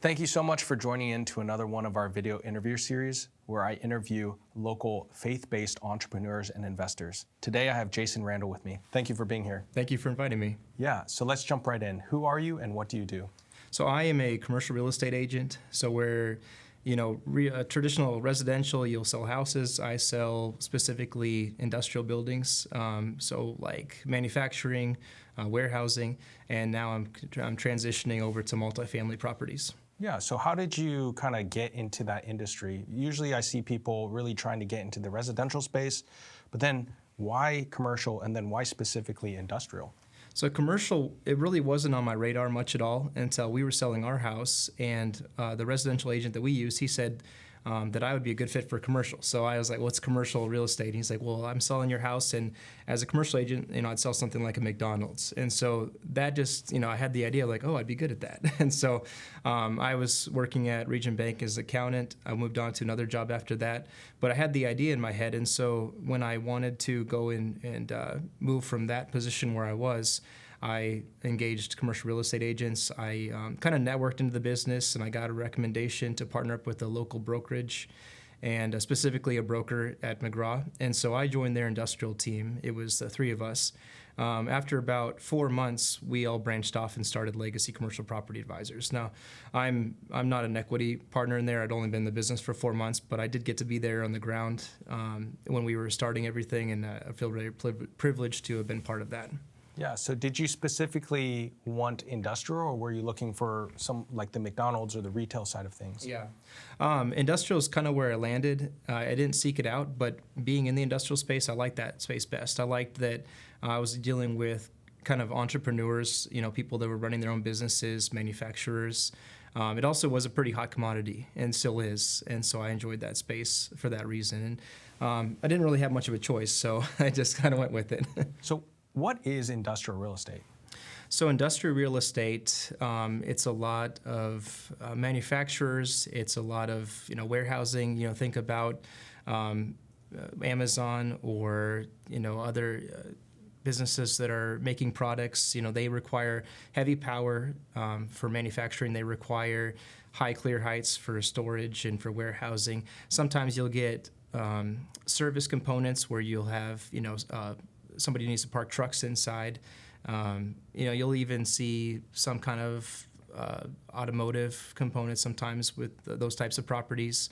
Thank you so much for joining in to another one of our video interview series where I interview local faith-based entrepreneurs and investors. Today I have Jason Randall with me. Thank you for being here. Thank you for inviting me. Yeah, so let's jump right in. Who are you and what do you do? So I am a commercial real estate agent. So we're, traditional residential, you'll sell houses. I sell specifically industrial buildings, so like manufacturing, warehousing, and now I'm transitioning over to multifamily properties. Yeah, so how did you kind of get into that industry? Usually I see people really trying to get into the residential space, but then why commercial and then why specifically industrial? So commercial, it really wasn't on my radar much at all until we were selling our house, and the residential agent that we used, he said that I would be a good fit for commercial. So I was like, what's commercial real estate? And he's like, well, I'm selling your house, and as a commercial agent, I'd sell something like a McDonald's. And so that just, I had the idea like, oh, I'd be good at that. And so I was working at Region Bank as an accountant. I moved on to another job after that, but I had the idea in my head. And so when I wanted to go in and move from that position where I was, I engaged commercial real estate agents. I kind of networked into the business, and I got a recommendation to partner up with a local brokerage, and specifically a broker at McGraw. And so I joined their industrial team. It was the three of us. After about 4 months, we all branched off and started Legacy Commercial Property Advisors. Now, I'm not an equity partner in there. I'd only been in the business for 4 months, but I did get to be there on the ground when we were starting everything, and I feel very privileged to have been part of that. Yeah, so did you specifically want industrial, or were you looking for some like the McDonald's or the retail side of things? Yeah, industrial is kind of where I landed. I didn't seek it out, but being in the industrial space, I liked that space best. I liked that I was dealing with kind of entrepreneurs, people that were running their own businesses, manufacturers. It also was a pretty hot commodity, and still is, and so I enjoyed that space for that reason. And I didn't really have much of a choice, so I just kind of went with it. So what is industrial real estate? So industrial real estate, it's a lot of manufacturers. It's a lot of warehousing. Think about Amazon or other businesses that are making products. They require heavy power for manufacturing. They require high clear heights for storage and for warehousing. Sometimes you'll get service components where you'll have somebody needs to park trucks inside. You'll even see some kind of automotive components sometimes with those types of properties.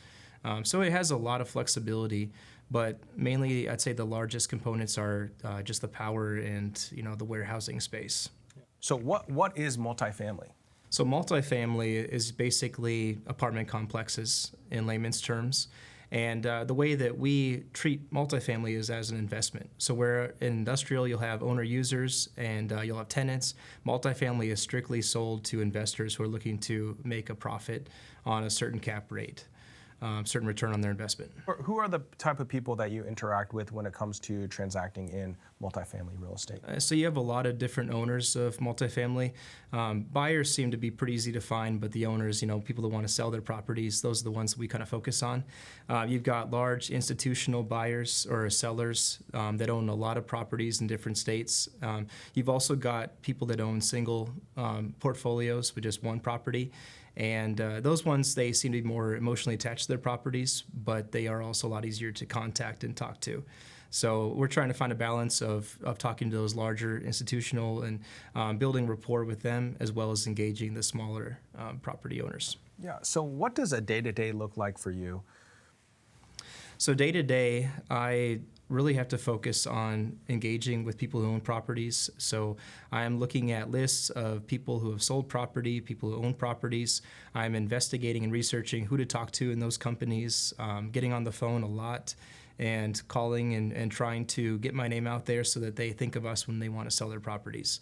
So it has a lot of flexibility, but mainly I'd say the largest components are just the power and the warehousing space. So what is multifamily? So multifamily is basically apartment complexes in layman's terms. And the way that we treat multifamily is as an investment. So where in industrial, you'll have owner-users and you'll have tenants. Multifamily is strictly sold to investors who are looking to make a profit on a certain cap rate, certain return on their investment. Who are the type of people that you interact with when it comes to transacting in multifamily real estate? So you have a lot of different owners of multifamily. Buyers seem to be pretty easy to find, but the owners, people that want to sell their properties, those are the ones that we kind of focus on. You've got large institutional buyers or sellers that own a lot of properties in different states. You've also got people that own single portfolios with just one property. And those ones, they seem to be more emotionally attached to their properties, but they are also a lot easier to contact and talk to. So we're trying to find a balance of talking to those larger institutional and building rapport with them, as well as engaging the smaller property owners. Yeah, so what does a day-to-day look like for you? So day-to-day, I really have to focus on engaging with people who own properties. So I am looking at lists of people who have sold property, people who own properties. I'm investigating and researching who to talk to in those companies, getting on the phone a lot, and calling and trying to get my name out there so that they think of us when they want to sell their properties.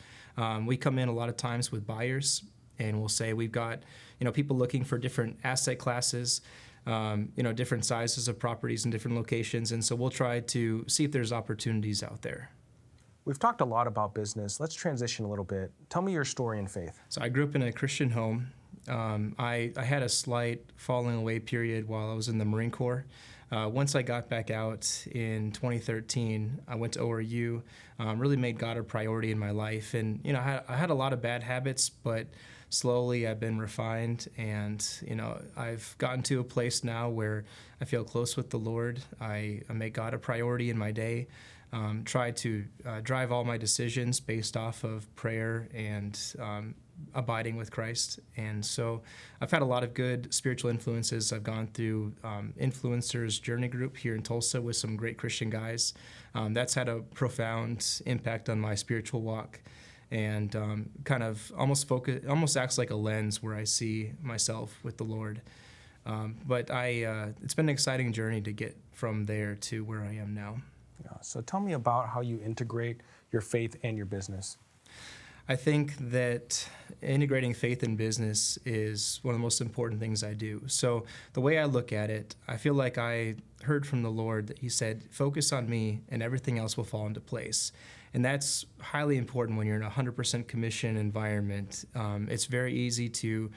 We come in a lot of times with buyers, and we'll say we've got people looking for different asset classes, different sizes of properties in different locations, and so we'll try to see if there's opportunities out there. We've talked a lot about business. Let's transition a little bit. Tell me your story in faith. So I grew up in a Christian home. I had a slight falling away period while I was in the Marine Corps. Once I got back out in 2013, I went to ORU, really made God a priority in my life. And I had a lot of bad habits, but slowly I've been refined, and I've gotten to a place now where I feel close with the Lord. I make God a priority in my day. Try to drive all my decisions based off of prayer and abiding with Christ. And so I've had a lot of good spiritual influences. I've gone through Influencers Journey Group here in Tulsa with some great Christian guys. That's had a profound impact on my spiritual walk, and kind of almost acts like a lens where I see myself with the Lord. But it's been an exciting journey to get from there to where I am now. Yeah. So tell me about how you integrate your faith and your business. I think that integrating faith and business is one of the most important things I do. So the way I look at it, I feel like I heard from the Lord that He said, focus on me and everything else will fall into place. And that's highly important when you're in a 100% commission environment. It's very easy to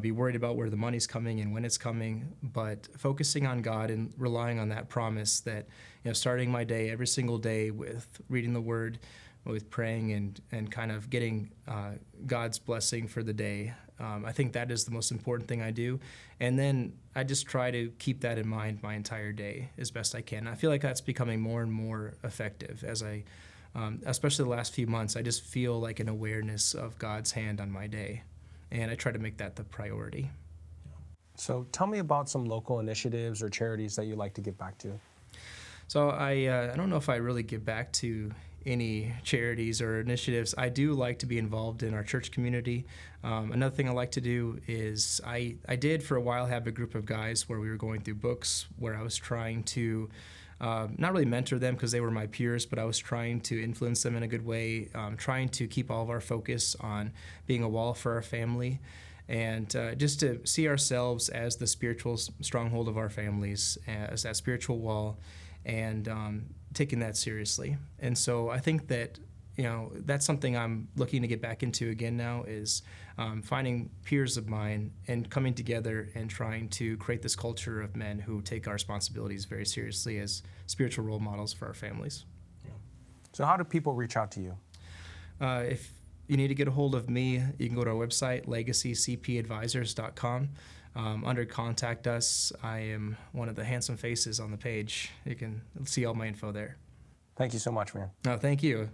be worried about where the money's coming and when it's coming, but focusing on God and relying on that promise that, starting my day every single day with reading the Word, with praying and kind of getting God's blessing for the day. I think that is the most important thing I do. And then I just try to keep that in mind my entire day as best I can. I feel like that's becoming more and more effective as especially the last few months. I just feel like an awareness of God's hand on my day. And I try to make that the priority. So tell me about some local initiatives or charities that you like to give back to. So I don't know if I really give back to any charities or initiatives. I do like to be involved in our church community. Another thing I like to do is I did for a while have a group of guys where we were going through books where I was trying to not really mentor them because they were my peers, but I was trying to influence them in a good way, trying to keep all of our focus on being a wall for our family, and just to see ourselves as the spiritual stronghold of our families, as that spiritual wall, and taking that seriously. And so I think that that's something I'm looking to get back into again now, is finding peers of mine and coming together and trying to create this culture of men who take our responsibilities very seriously as spiritual role models for our families. Yeah. So how do people reach out to you? If you need to get a hold of me, you can go to our website, legacycpadvisors.com. Under Contact Us, I am one of the handsome faces on the page. You can see all my info there. Thank you so much, man. No, thank you.